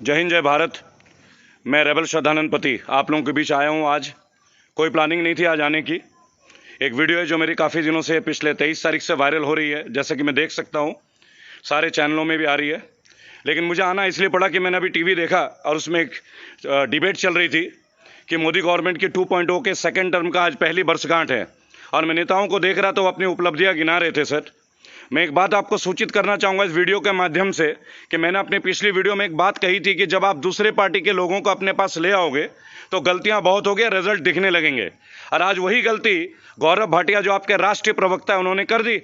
जय हिंद, जय भारत। मैं रेबल श्रद्धानंद पति आप लोगों के बीच आया हूं। आज कोई प्लानिंग नहीं थी आज आने की। एक वीडियो है जो मेरी काफ़ी दिनों से पिछले 23 तारीख से वायरल हो रही है, जैसे कि मैं देख सकता हूं, सारे चैनलों में भी आ रही है। लेकिन मुझे आना इसलिए पड़ा कि मैंने अभी टीवी देखा और उसमें एक डिबेट चल रही थी कि मोदी गवर्नमेंट की 2.0 के सेकेंड टर्म का आज पहली वर्षगांठ है और मैं नेताओं को देख रहा तो अपनी उपलब्धियाँ गिना रहे थे। सर, मैं एक बात आपको सूचित करना चाहूँगा इस वीडियो के माध्यम से कि मैंने अपनी पिछली वीडियो में एक बात कही थी कि जब आप दूसरे पार्टी के लोगों को अपने पास ले आओगे तो गलतियां बहुत होगी, रिजल्ट दिखने लगेंगे। और आज वही गलती गौरव भाटिया जो आपके राष्ट्रीय प्रवक्ता है उन्होंने कर दी।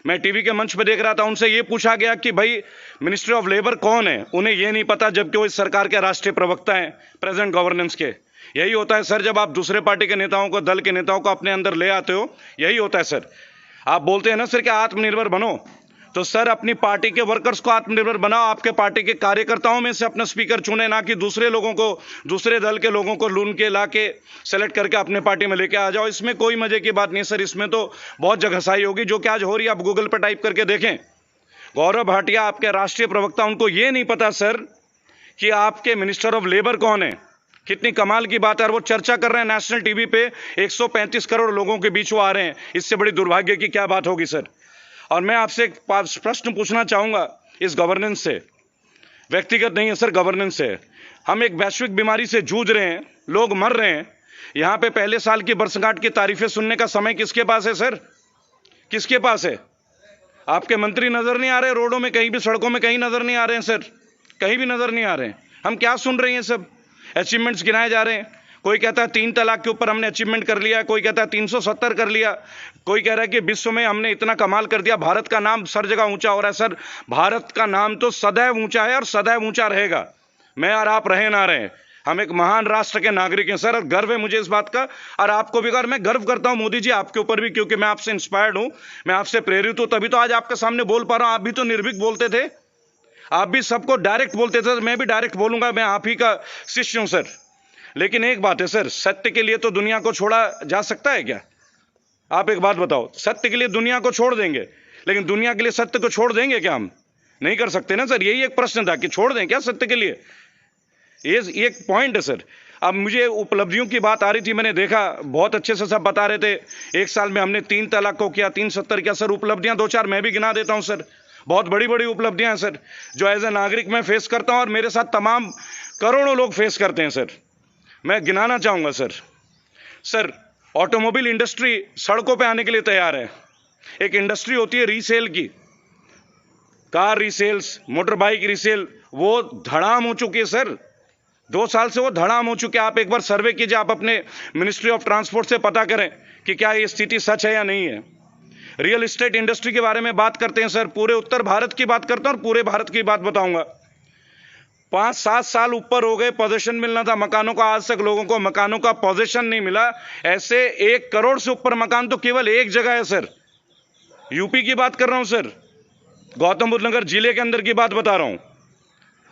मैं टीवी के मंच पर देख रहा था, उनसे ये पूछा गया कि भाई मिनिस्ट्री ऑफ लेबर कौन है, उन्हें ये नहीं पता, जबकि वो इस सरकार के राष्ट्रीय प्रवक्ता हैं प्रेजेंट गवर्नेंस के। यही होता है सर, जब आप दूसरे पार्टी के नेताओं को, दल के नेताओं को अपने अंदर ले आते हो, यही होता है सर। आप बोलते हैं ना सर कि आत्मनिर्भर बनो, तो सर अपनी पार्टी के वर्कर्स को आत्मनिर्भर बनाओ। आपके पार्टी के कार्यकर्ताओं में से अपना स्पीकर चुने, ना कि दूसरे लोगों को, दूसरे दल के लोगों को लून के ला के सेलेक्ट करके अपने पार्टी में लेके आ जाओ। इसमें कोई मजे की बात नहीं सर, इसमें तो बहुत जगहसाई होगी जो कि आज हो रही है। आप गूगल पर टाइप करके देखें, गौरव भाटिया आपके राष्ट्रीय प्रवक्ता, उनको ये नहीं पता सर कि आपके मिनिस्टर ऑफ लेबर कौन है। कितनी कमाल की बात है। और वो चर्चा कर रहे हैं नेशनल टीवी पे, 135 करोड़ लोगों के बीच वो आ रहे हैं। इससे बड़ी दुर्भाग्य की क्या बात होगी सर। और मैं आपसे एक प्रश्न पूछना चाहूँगा इस गवर्नेंस से, व्यक्तिगत नहीं है सर, गवर्नेंस से। हम एक वैश्विक बीमारी से जूझ रहे हैं, लोग मर रहे हैं। यहाँ पे पहले साल की वर्षगांठ की तारीफें सुनने का समय किसके पास है सर? किसके पास है? आपके मंत्री नजर नहीं आ रहे रोडों में, कहीं भी सड़कों में कहीं नजर नहीं आ रहे हैं सर, कहीं भी नजर नहीं आ रहे हैं। हम क्या सुन रहे हैं? सब अचीवमेंट्स गिनाए जा रहे हैं। कोई कहता है 3 तलाक के ऊपर हमने अचीवमेंट कर लिया, कोई कहता है 370 कर लिया, कोई कह रहा है कि विश्व में हमने इतना कमाल कर दिया, भारत का नाम सर जगह ऊंचा हो रहा है। सर, भारत का नाम तो सदैव ऊंचा है और सदैव ऊंचा रहेगा। मैं और आप रहे ना रहे, हम एक महान राष्ट्र के नागरिक हैं सर, और गर्व है मुझे इस बात का। और आपको भी, मैं गर्व करता हूं मोदी जी आपके ऊपर भी, क्योंकि मैं आपसे इंस्पायर्ड हूं, मैं आपसे प्रेरित हूं, तभी तो आज आपके सामने बोल पा रहा हूं। आप भी तो निर्भीक बोलते थे, आप भी सबको डायरेक्ट बोलते थे, मैं भी डायरेक्ट बोलूंगा, मैं आप ही का शिष्य हूं सर। लेकिन एक बात है सर, सत्य के लिए तो दुनिया को छोड़ा जा सकता है क्या? आप एक बात बताओ, सत्य के लिए दुनिया को छोड़ देंगे, लेकिन दुनिया के लिए सत्य को छोड़ देंगे क्या? हम नहीं कर सकते ना सर। यही एक प्रश्न था कि छोड़ दें क्या सत्य के लिए? ये एक पॉइंट है सर। अब मुझे उपलब्धियों की बात आ रही थी, मैंने देखा बहुत अच्छे से सब बता रहे थे, 1 साल में हमने 3 तलाक को किया, 370 किया। सर उपलब्धियां 2-4 मैं भी गिना देता हूं सर, बहुत बड़ी बड़ी उपलब्धियां हैं सर, जो एज ए नागरिक मैं फेस करता हूं और मेरे साथ तमाम करोड़ों लोग फेस करते हैं सर। मैं गिनाना चाहूंगा सर। सर, ऑटोमोबाइल इंडस्ट्री सड़कों पे आने के लिए तैयार है। एक इंडस्ट्री होती है रीसेल की, कार रीसेल्स, मोटर बाइक रीसेल, वो धड़ाम हो चुकी है सर। 2 साल से वो धड़ाम हो चुके हैं। आप एक बार सर्वे कीजिए, आप अपने मिनिस्ट्री ऑफ ट्रांसपोर्ट से पता करें कि क्या ये स्थिति सच है या नहीं है। रियल एस्टेट इंडस्ट्री के बारे में बात करते हैं सर, पूरे उत्तर भारत की बात करता हूं और पूरे भारत की बात बताऊंगा। 5-7 साल ऊपर हो गए, पोजीशन मिलना था मकानों का, आज तक लोगों को मकानों का पोजीशन नहीं मिला। ऐसे 1 करोड़ से ऊपर मकान तो केवल एक जगह है सर, यूपी की बात कर रहा हूं सर, गौतम बुद्ध नगर जिले के अंदर की बात बता रहा हूं।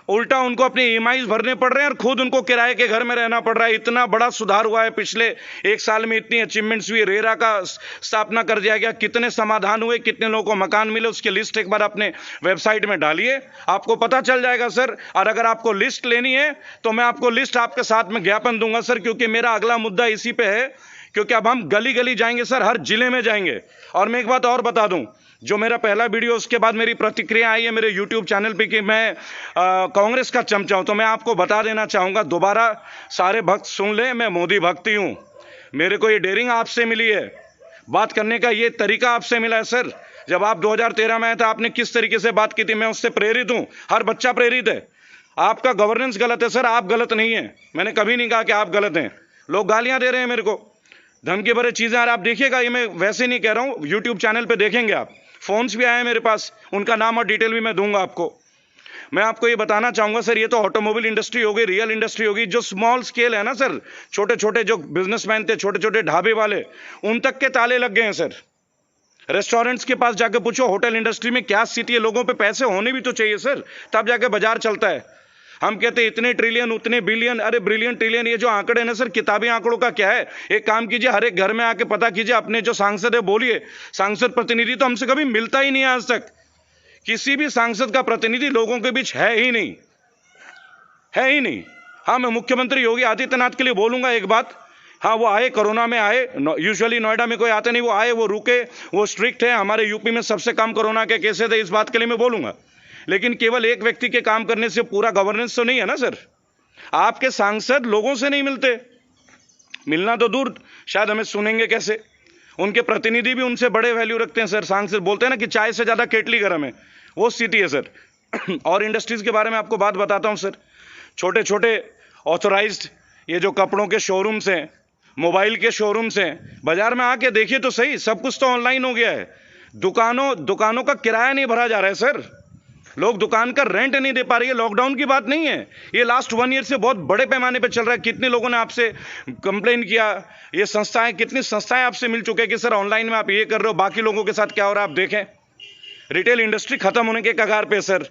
उल्टा उनको अपने ईएमआई भरने पड़ रहे हैं और खुद उनको किराए के घर में रहना पड़ रहा है। इतना बड़ा सुधार हुआ है पिछले 1 साल में, इतनी अचीवमेंट्स हुई। रेरा का स्थापना कर दिया गया, कितने समाधान हुए, कितने लोगों को मकान मिले, उसकी लिस्ट एक बार अपने वेबसाइट में डालिए, आपको पता चल जाएगा सर। और अगर आपको लिस्ट लेनी है तो मैं आपको लिस्ट आपके साथ में ज्ञापन दूंगा सर, क्योंकि मेरा अगला मुद्दा इसी पे है, क्योंकि अब हम गली गली जाएंगे सर, हर जिले में जाएंगे। और मैं एक बात और बता दूं, जो मेरा पहला वीडियो, उसके बाद मेरी प्रतिक्रिया आई है मेरे यूट्यूब चैनल पे कि मैं कांग्रेस का चमचा हूं, तो मैं आपको बता देना चाहूंगा, दोबारा सारे भक्त सुन ले, मैं मोदी भक्त ही हूं। मेरे को ये डेयरिंग आपसे मिली है, बात करने का ये तरीका आपसे मिला है सर। जब आप 2013 में आए थे, आपने किस तरीके से बात की थी, मैं उससे प्रेरित हूं। हर बच्चा प्रेरित है। आपका गवर्नेंस गलत है सर, आप गलत नहीं है, मैंने कभी नहीं कहा कि आप गलत हैं। लोग गालियां दे रहे हैं मेरे को, धमकी भरे चीजें, और आप देखिएगा, ये मैं वैसे नहीं कह रहा हूं, यूट्यूब चैनल पे देखेंगे आप, फोन्स भी आए हैं मेरे पास, उनका नाम और डिटेल भी मैं दूंगा आपको। मैं आपको ये बताना चाहूंगा सर, ये तो ऑटोमोबाइल इंडस्ट्री हो गई, रियल इंडस्ट्री होगी। जो स्मॉल स्केल है ना सर, छोटे छोटे जो बिजनेसमैन थे, छोटे छोटे ढाबे वाले, उन तक के ताले लग गए हैं सर। रेस्टोरेंट्स के पास जाकर पूछो, होटल इंडस्ट्री में क्या स्थिति है। लोगों पे पैसे होने भी तो चाहिए सर, तब जाके बाजार चलता है। हम कहते हैं इतने ट्रिलियन, उतने बिलियन, अरे ब्रिलियन, ट्रिलियन, ये जो आंकड़े हैं ना सर, किताबी आंकड़ों का क्या है? एक काम कीजिए, हर एक घर में आके पता कीजिए, अपने जो सांसद है बोलिए। सांसद प्रतिनिधि तो हमसे कभी मिलता ही नहीं है आज तक, किसी भी सांसद का प्रतिनिधि लोगों के बीच है ही नहीं। है ही नहीं। हाँ, मैं मुख्यमंत्री योगी आदित्यनाथ के लिए बोलूंगा एक बात, हाँ वो आए, कोरोना में आए, यूजुअली नोएडा में कोई आते नहीं, वो आए, वो रुके, वो स्ट्रिक्ट है, हमारे यूपी में सबसे कम कोरोना के केसेस है, इस बात के लिए मैं बोलूंगा। लेकिन केवल एक व्यक्ति के काम करने से पूरा गवर्नेंस तो नहीं है ना सर। आपके सांसद लोगों से नहीं मिलते, मिलना तो दूर, शायद हमें सुनेंगे कैसे। उनके प्रतिनिधि भी उनसे बड़े वैल्यू रखते हैं सर। सांसद बोलते हैं ना कि चाय से ज्यादा केटली गर्म है, वो स्थिति है सर। और इंडस्ट्रीज के बारे में आपको बात बताता हूं सर। छोटे छोटे ऑथोराइज्ड ये जो कपड़ों के शोरूम्स हैं, मोबाइल के शोरूम्स हैं, बाजार में आके देखिए तो सही, सब कुछ तो ऑनलाइन हो गया है। दुकानों का किराया नहीं भरा जा रहा है सर, लोग दुकान का रेंट नहीं दे पा रही है। लॉकडाउन की बात नहीं है, ये लास्ट 1 ईयर से बहुत बड़े पैमाने पे चल रहा है। कितने लोगों ने आपसे कंप्लेन किया, ये संस्थाएं, कितनी संस्थाएं आपसे मिल चुके हैं कि सर ऑनलाइन में आप ये कर रहे हो, बाकी लोगों के साथ क्या हो रहा है आप देखें। रिटेल इंडस्ट्री खत्म होने के कगार पे सर।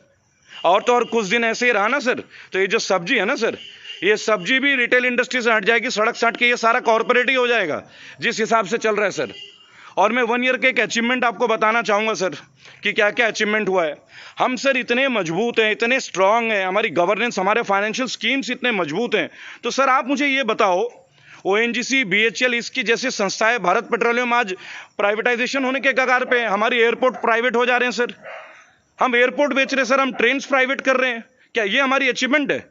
और तो और कुछ दिन ऐसे ही रहा ना सर, तो ये जो सब्जी है ना सर, ये सब्जी भी रिटेल इंडस्ट्री से हट जाएगी, सड़क सट के ये सारा कॉर्पोरेट ही हो जाएगा जिस हिसाब से चल रहा है सर। और मैं 1 ईयर के एक अचीवमेंट आपको बताना चाहूँगा सर कि क्या क्या अचीवमेंट हुआ है। हम सर इतने मजबूत हैं, इतने स्ट्रांग हैं, हमारी गवर्नेंस, हमारे फाइनेंशियल स्कीम्स इतने मजबूत हैं। तो सर आप मुझे ये बताओ, ONGC, BHEL, इसकी जैसी संस्थाएं, भारत पेट्रोलियम आज प्राइवेटाइजेशन होने के कगार पे है। हमारी एयरपोर्ट प्राइवेट हो जा रहे हैं सर, हम एयरपोर्ट बेच रहे हैं सर, हम ट्रेन प्राइवेट कर रहे हैं। क्या ये हमारी अचीवमेंट है?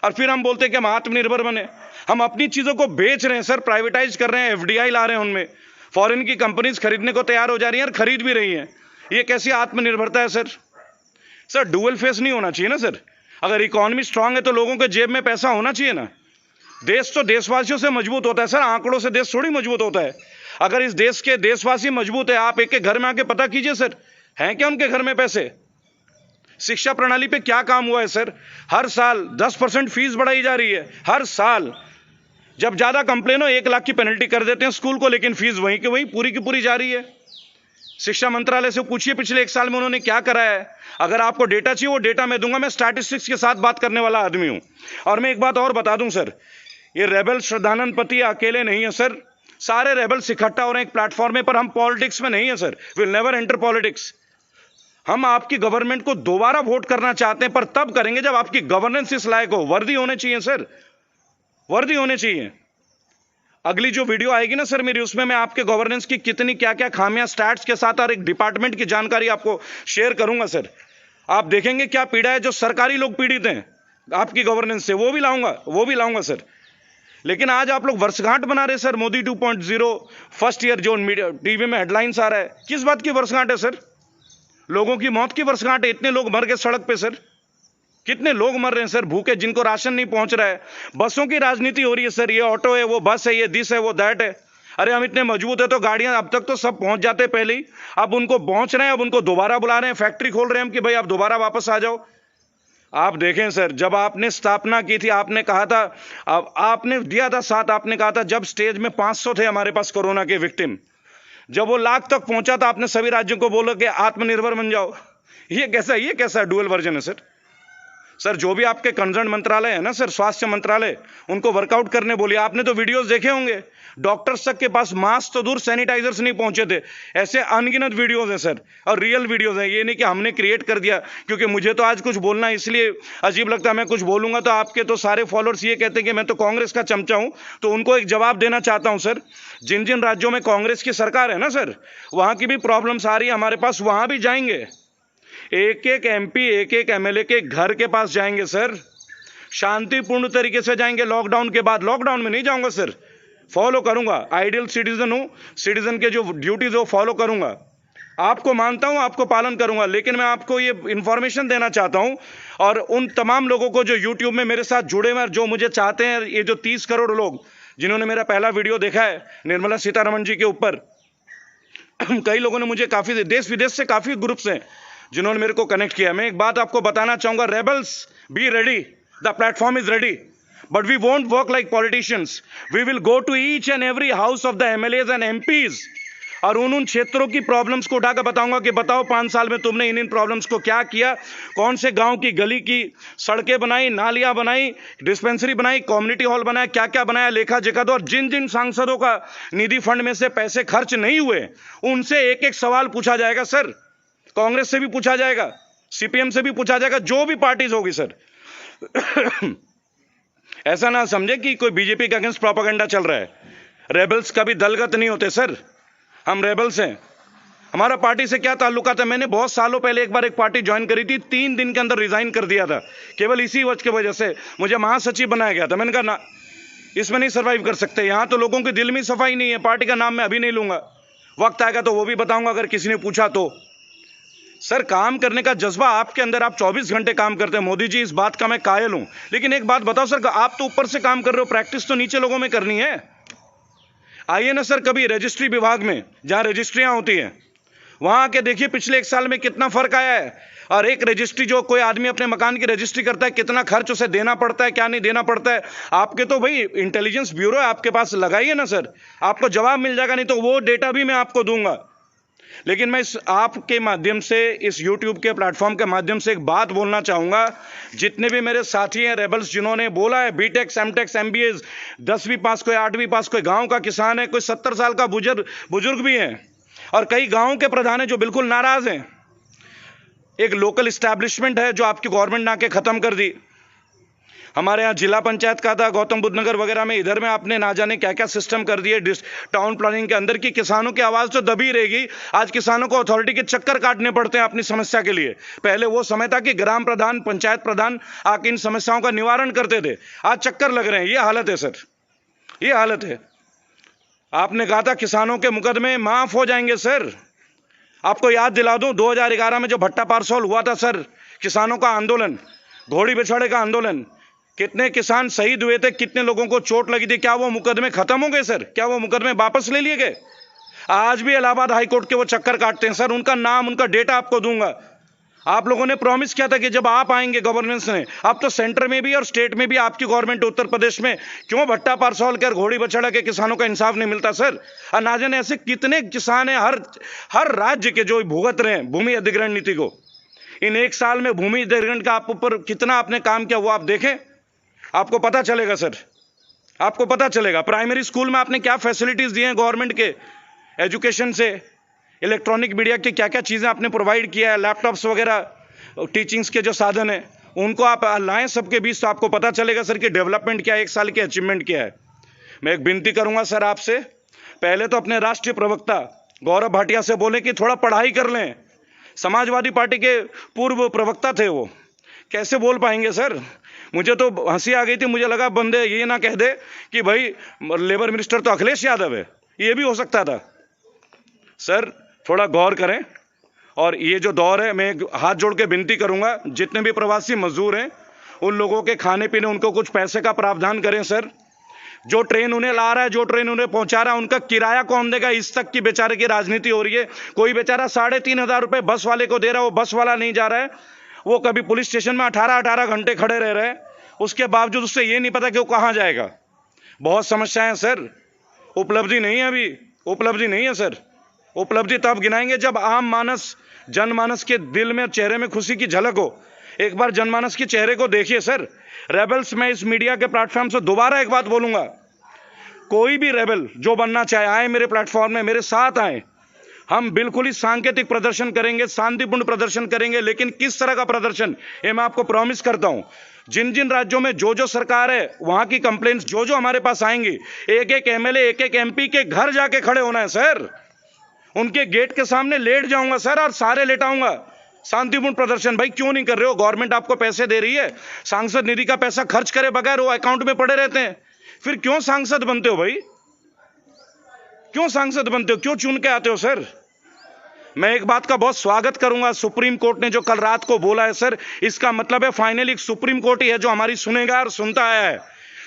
और फिर हम बोलते हैं कि हम आत्मनिर्भर बने। हम अपनी चीज़ों को बेच रहे हैं सर, प्राइवेटाइज कर रहे हैं, FDI ला रहे हैं, उनमें फॉरेन की कंपनीज खरीदने को तैयार हो जा रही हैं और खरीद भी रही हैं। ये कैसी आत्मनिर्भरता है सर? सर डुअल फेस नहीं होना चाहिए ना सर। अगर इकोनॉमी स्ट्रांग है तो लोगों के जेब में पैसा होना चाहिए ना। देश तो देशवासियों से मजबूत होता है सर, आंकड़ों से देश थोड़ी मजबूत होता है। अगर इस देश के देशवासी मजबूत है, आप एक एक घर में आके पता कीजिए सर, हैं क्या उनके घर में पैसे? शिक्षा प्रणाली पे क्या काम हुआ है सर? हर साल 10% फीस बढ़ाई जा रही है, हर साल। जब ज्यादा कंप्लेन हो 1 लाख की पेनल्टी कर देते हैं स्कूल को, लेकिन फीस वहीं की वहीं पूरी की पूरी जा रही है। शिक्षा मंत्रालय से पूछिए पिछले 1 साल में उन्होंने क्या करा है। अगर आपको डेटा चाहिए वो डेटा मैं दूंगा, मैं स्टैटिस्टिक्स के साथ बात करने वाला आदमी हूं। और मैं एक बात और बता दूं सर, ये रेबल श्रद्धानंद पति अकेले नहीं है सर, सारे रेबल्स इकट्ठा हो रहे हैं एक प्लेटफॉर्म में, पर हम पॉलिटिक्स में नहीं है sir, will never enter politics. हम आपकी गवर्नमेंट को दोबारा वोट करना चाहते हैं, पर तब करेंगे जब आपकी गवर्नेंस इस लायक हो। वर्दी होने चाहिए सर, वर्दी होने चाहिए। अगली जो वीडियो आएगी ना सर मेरी, उसमें मैं आपके गवर्नेंस की कितनी क्या क्या खामियां स्टैट्स के साथ और एक डिपार्टमेंट की जानकारी आपको शेयर करूंगा सर। आप देखेंगे क्या पीड़ा है, जो सरकारी लोग पीड़ित हैं आपकी गवर्नेंस से, वो भी लाऊंगा सर। लेकिन आज आप लोग वर्षगांठ बना रहे सर, मोदी 2.0 फर्स्ट ईयर, जो टीवी में हेडलाइंस आ रहा है, किस बात की वर्षगांठ है सर? लोगों की मौत की वर्षगांठ है। इतने लोग मर गए सड़क पे सर, कितने लोग मर रहे हैं सर भूखे, जिनको राशन नहीं पहुंच रहा है। बसों की राजनीति हो रही है सर, ये ऑटो है, वो बस है, ये दिस है, वो दैट है। अरे हम इतने मजबूत है तो गाड़ियां अब तक तो सब पहुंच जाते पहले ही, अब उनको पहुंच रहे हैं, अब उनको दोबारा बुला रहे हैं, फैक्ट्री खोल रहे हैं हम कि भाई आप दोबारा वापस आ जाओ। आप देखें सर, जब आपने स्थापना की थी, आपने कहा था, अब आपने दिया था साथ, आपने कहा था जब स्टेज में 500 थे हमारे पास कोरोना के विक्टिम, जब वो लाख तक पहुंचा था आपने सभी राज्यों को बोला कि आत्मनिर्भर बन जाओ। ये कैसा डुअल वर्जन है सर? सर जो भी आपके कंसर्न मंत्रालय है ना सर, स्वास्थ्य मंत्रालय, उनको वर्कआउट करने बोलिए। आपने तो वीडियोस देखे होंगे, डॉक्टर्स तक के पास मास्क तो दूर सैनिटाइजर्स नहीं पहुंचे थे। ऐसे अनगिनत वीडियोस हैं सर, और रियल वीडियोस हैं, ये नहीं कि हमने क्रिएट कर दिया। क्योंकि मुझे तो आज कुछ बोलना इसलिए अजीब लगता है, मैं कुछ बोलूंगा तो आपके तो सारे फॉलोअर्स ये कहते हैं कि मैं तो कांग्रेस का चमचा हूं। तो उनको एक जवाब देना चाहता हूं सर, जिन जिन राज्यों में कांग्रेस की सरकार है ना सर, वहां की भी प्रॉब्लम्स आ रही है हमारे पास, वहां भी जाएंगे, एक एक MP, एक एक MLA के घर के पास जाएंगे सर, शांतिपूर्ण तरीके से जाएंगे। लॉकडाउन के बाद, लॉकडाउन में नहीं जाऊंगा सर, फॉलो करूंगा, आइडियल सिटीजन हूं, सिटीजन के जो ड्यूटीज हो फॉलो करूंगा, आपको मानता हूं, आपको पालन करूंगा। लेकिन मैं आपको ये इंफॉर्मेशन देना चाहता हूं, और उन तमाम लोगों को जो यूट्यूब में मेरे साथ जुड़े हुए, जो मुझे चाहते हैं, ये जो 30 करोड़ लोग जिन्होंने मेरा पहला वीडियो देखा है निर्मला सीतारमण जी के ऊपर, कई लोगों ने मुझे काफी देश विदेश से काफी ग्रुप्स हैं जिन्होंने मेरे को कनेक्ट किया। मैं एक बात आपको बताना चाहूंगा, rebels be ready, the platform is ready, but we won't work like politicians. We will go to each and every house of the MLAs and MPs, और उन क्षेत्रों की प्रॉब्लम्स को उठाकर बताऊंगा कि बताओ 5 साल में तुमने इन प्रॉब्लम्स को क्या किया, कौन से गांव की गली की सड़कें बनाई, नालियां बनाई, डिस्पेंसरी बनाई, कम्युनिटी हॉल बनाया, क्या क्या बनाया, लेखा जोखा दो। और जिन जिन सांसदों का निधि फंड में से पैसे खर्च नहीं हुए, उनसे एक एक सवाल पूछा जाएगा सर। कांग्रेस से भी पूछा जाएगा, CPM से भी पूछा जाएगा, जो भी पार्टीज होगी सर। ऐसा ना समझे कि कोई बीजेपी के अगेंस्ट प्रोपेगेंडा चल रहा है। रेबल्स कभी दलगत नहीं होते सर, हम रेबल्स हैं। हमारा पार्टी से क्या ताल्लुकात है? मैंने बहुत सालों पहले एक बार एक पार्टी ज्वाइन करी थी, 3 दिन के अंदर रिजाइन कर दिया था, केवल इसी वजह से मुझे महासचिव बनाया गया था। मैंने कहा ना, इसमें नहीं सर्वाइव कर सकते। यहां तो लोगों के दिल में सफाई नहीं है। पार्टी का नाम मैं अभी नहीं लूंगा, वक्त आएगा तो वो भी बताऊंगा अगर किसी ने पूछा तो। सर, काम करने का जज्बा आपके अंदर, आप 24 घंटे काम करते हैं मोदी जी, इस बात का मैं कायल हूं। लेकिन एक बात बताओ सर, आप तो ऊपर से काम कर रहे हो, प्रैक्टिस तो नीचे लोगों में करनी है। आइए ना सर कभी रजिस्ट्री विभाग में, जहां रजिस्ट्रियां होती हैं, वहां आके देखिए पिछले 1 साल में कितना फर्क आया है। और एक रजिस्ट्री, जो कोई आदमी अपने मकान की रजिस्ट्री करता है, कितना खर्च उसे देना पड़ता है, क्या नहीं देना पड़ता है। आपके तो भाई इंटेलिजेंस ब्यूरो है, आपके पास लगाइए ना सर, आपको जवाब मिल जाएगा। नहीं तो वो डेटा भी मैं आपको दूंगा। लेकिन मैं इस आपके माध्यम से, इस यूट्यूब के प्लेटफॉर्म के माध्यम से एक बात बोलना चाहूंगा। जितने भी मेरे साथी हैं रेबल्स, जिन्होंने बोला है बीटेक, एमटेक, एमबीए, 10वीं पास, कोई 8वीं पास, कोई गांव का किसान है, कोई 70 साल का बुजुर्ग भी है, और कई गांवों के प्रधान हैं जो बिल्कुल नाराज हैं। एक लोकल एस्टैब्लिशमेंट है जो आपकी गवर्नमेंट ने आके खत्म कर दी। हमारे यहाँ जिला पंचायत का था, गौतम बुद्ध नगर वगैरह में, इधर में आपने ना जाने क्या क्या सिस्टम कर दिए टाउन प्लानिंग के अंदर, की किसानों की आवाज तो दबी रहेगी। आज किसानों को अथॉरिटी के चक्कर काटने पड़ते हैं अपनी समस्या के लिए। पहले वो समय था कि ग्राम प्रधान, पंचायत प्रधान आके इन समस्याओं का निवारण करते थे, आज चक्कर लग रहे हैं। ये हालत है सर, ये हालत है। आपने कहा था किसानों के मुकदमे माफ हो जाएंगे सर। आपको याद दिला दूं, 2011 में जो भट्टा पारसौल हुआ था सर, किसानों का आंदोलन, घोड़ी बिछड़े का आंदोलन, कितने किसान शहीद हुए थे, कितने लोगों को चोट लगी थी। क्या वो मुकदमे खत्म हो गए सर? क्या वो मुकदमे वापस ले लिए गए? आज भी इलाहाबाद हाईकोर्ट के वो चक्कर काटते हैं सर। उनका नाम, उनका डेटा आपको दूंगा। आप लोगों ने प्रॉमिस किया था कि जब आप आएंगे गवर्नेंस में, अब तो सेंटर में भी और स्टेट में भी आपकी गवर्नमेंट उत्तर प्रदेश में, क्यों भट्टा पारसौल कर घोड़ी बछड़ा के किसानों का इंसाफ नहीं मिलता सर? और ना जाने ऐसे कितने किसान हैं हर राज्य के जो भुगत रहे हैं भूमि अधिग्रहण नीति को। इन 1 साल में भूमि अधिग्रहण का आप ऊपर कितना आपने काम किया, वो आप देखें, आपको पता चलेगा सर, आपको पता चलेगा। प्राइमरी स्कूल में आपने क्या फैसिलिटीज दी हैं गवर्नमेंट के, एजुकेशन से, इलेक्ट्रॉनिक मीडिया की क्या क्या चीज़ें आपने प्रोवाइड किया है, लैपटॉप्स वगैरह, टीचिंग्स के जो साधन हैं उनको आप लाएं सबके बीच, तो आपको पता चलेगा सर कि डेवलपमेंट क्या है, 1 साल की अचीवमेंट क्या है। मैं एक विनती करूंगा सर आपसे, पहले तो अपने राष्ट्रीय प्रवक्ता गौरव भाटिया से बोले कि थोड़ा पढ़ाई कर लें। समाजवादी पार्टी के पूर्व प्रवक्ता थे वो, कैसे बोल पाएंगे सर? मुझे तो हंसी आ गई थी। मुझे लगा बंदे ये ना कह दे कि भाई लेबर मिनिस्टर तो अखिलेश यादव है, ये भी हो सकता था। सर थोड़ा गौर करें। और ये जो दौर है, मैं हाथ जोड़ के विनती करूंगा, जितने भी प्रवासी मजदूर हैं उन लोगों के खाने पीने, उनको कुछ पैसे का प्रावधान करें सर। जो ट्रेन उन्हें ला रहा है, जो ट्रेन उन्हें पहुंचा रहा है, उनका किराया कौन देगा? इस तक की बेचारे की राजनीति हो रही है। कोई बेचारा 3,500 रुपए बस वाले को दे रहा है, वो बस वाला नहीं जा रहा है। वो कभी पुलिस स्टेशन में 18 घंटे खड़े रह रहे हैं, उसके बावजूद उससे ये नहीं पता कि वो कहाँ जाएगा। बहुत समस्याएं सर, उपलब्धि नहीं है, अभी उपलब्धि नहीं है सर। उपलब्धि तब गिनाएंगे जब आम मानस, जनमानस के दिल में, चेहरे में खुशी की झलक हो। एक बार जनमानस के चेहरे को देखिए सर। रेबल्स, मैं इस मीडिया के प्लेटफॉर्म से दोबारा एक बात बोलूंगा, कोई भी रेबल जो बनना चाहे आए मेरे प्लेटफॉर्म में, मेरे साथ आए। हम बिल्कुल ही सांकेतिक प्रदर्शन करेंगे, शांतिपूर्ण प्रदर्शन करेंगे। लेकिन किस तरह का प्रदर्शन, ये मैं आपको प्रॉमिस करता हूं। जिन जिन राज्यों में जो सरकार है, वहां की कंप्लेंट्स जो हमारे पास आएंगी, एक एक एमएलए, एक एक एमपी के घर जाके खड़े होना है सर। उनके गेट के सामने लेट जाऊंगा सर, और सारे लेटाऊंगा। शांतिपूर्ण प्रदर्शन। भाई क्यों नहीं कर रहे हो? गवर्नमेंट आपको पैसे दे रही है, सांसद निधि का पैसा खर्च करे बगैर वो अकाउंट में पड़े रहते हैं। फिर क्यों सांसद बनते हो भाई? क्यों सांसद बनते हो? क्यों चुन के आते हो सर? मैं एक बात का बहुत स्वागत करूंगा, सुप्रीम कोर्ट ने जो कल रात को बोला है सर, इसका मतलब है फाइनली सुप्रीम कोर्ट ही है जो हमारी सुनेगा और सुनता आया है।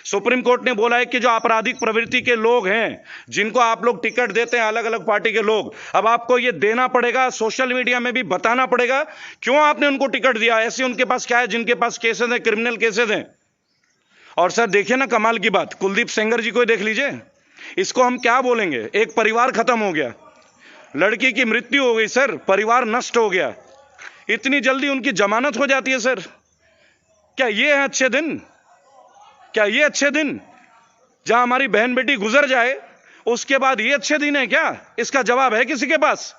सुप्रीम कोर्ट ने बोला है कि जो आपराधिक प्रवृत्ति के लोग हैं, जिनको आप लोग टिकट देते हैं, अलग अलग पार्टी के लोग, अब आपको ये देना पड़ेगा, सोशल मीडिया में भी बताना पड़ेगा क्यों आपने उनको टिकट दिया। ऐसे उनके पास क्या है जिनके पास केसेस हैं, क्रिमिनल केसेस हैं। और सर देखिए ना, कमाल की बात, कुलदीप सेंगर जी को देख लीजिए, इसको हम क्या बोलेंगे? एक परिवार खत्म हो गया, लड़की की मृत्यु हो गई सर, परिवार नष्ट हो गया, इतनी जल्दी उनकी जमानत हो जाती है सर। क्या ये है अच्छे दिन? क्या ये अच्छे दिन? जहां हमारी बहन बेटी गुजर जाए उसके बाद ये अच्छे दिन है क्या? इसका जवाब है किसी के पास?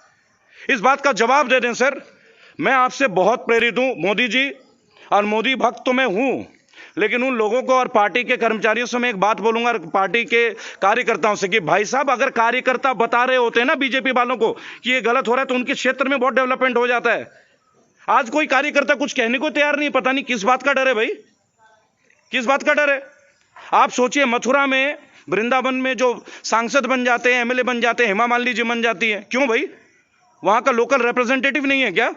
इस बात का जवाब दे दें सर। मैं आपसे बहुत प्रेरित हूं मोदी जी, और मोदी भक्त तो मैं हूं। लेकिन उन लोगों को और पार्टी के कर्मचारियों से मैं एक बात बोलूंगा, पार्टी के कार्यकर्ताओं से, कि भाई साहब अगर कार्यकर्ता बता रहे होते हैं ना बीजेपी वालों को कि ये गलत हो रहा है, तो उनके क्षेत्र में बहुत डेवलपमेंट हो जाता है। आज कोई कार्यकर्ता कुछ कहने को तैयार नहीं, पता नहीं किस बात का डर है भाई, किस बात का डर है। आप सोचिए, मथुरा में, वृंदावन में जो सांसद बन जाते हैं, एमएलए बन जाते हैं, हेमा मालिनी जी बन जाती है, क्यों भाई? वहां का लोकल रिप्रेजेंटेटिव नहीं है क्या?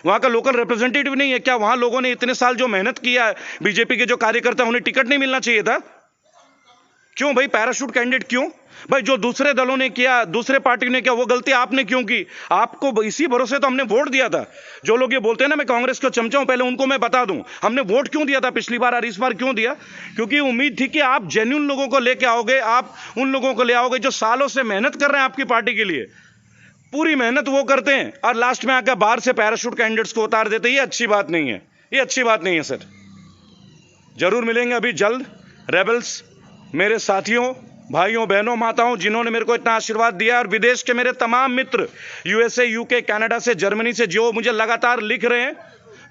वहां का लोकल रिप्रेजेंटेटिव नहीं है क्या? वहां लोगों ने इतने साल जो मेहनत किया है, बीजेपी के जो कार्यकर्ता, उन्हें टिकट नहीं मिलना चाहिए था? क्यों भाई पैराशूट कैंडिडेट क्यों? भाई जो दूसरे दलों ने किया, दूसरे पार्टी ने किया, वो गलती आपने क्यों की? आपको इसी भरोसे तो हमने वोट दिया था। जो लोग ये बोलते हैं ना मैं कांग्रेस को चमचा हूं, पहले उनको मैं बता दूं, हमने वोट क्यों दिया था पिछली बार और इस बार क्यों दिया? क्योंकि उम्मीद थी कि आप जेन्युइन लोगों को लेके आओगे, आप उन लोगों को ले आओगे जो सालों से मेहनत कर रहे हैं आपकी पार्टी के लिए। पूरी मेहनत वो करते हैं और लास्ट में आकर बाहर से पैराशूट कैंडिडेट्स को उतार देते हैं। ये अच्छी बात नहीं है, ये अच्छी बात नहीं है सर। जरूर मिलेंगे अभी जल्द रेबल्स, मेरे साथियों, भाइयों, बहनों, माताओं, जिन्होंने मेरे को इतना आशीर्वाद दिया, और विदेश के मेरे तमाम मित्र, यूएसए, यूके, कनाडा से, जर्मनी से, जो मुझे लगातार लिख रहे हैं,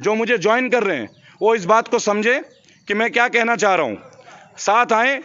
जो मुझे ज्वाइन कर रहे हैं, वो इस बात को समझे कि मैं क्या कहना चाह रहा हूं। साथ आएं,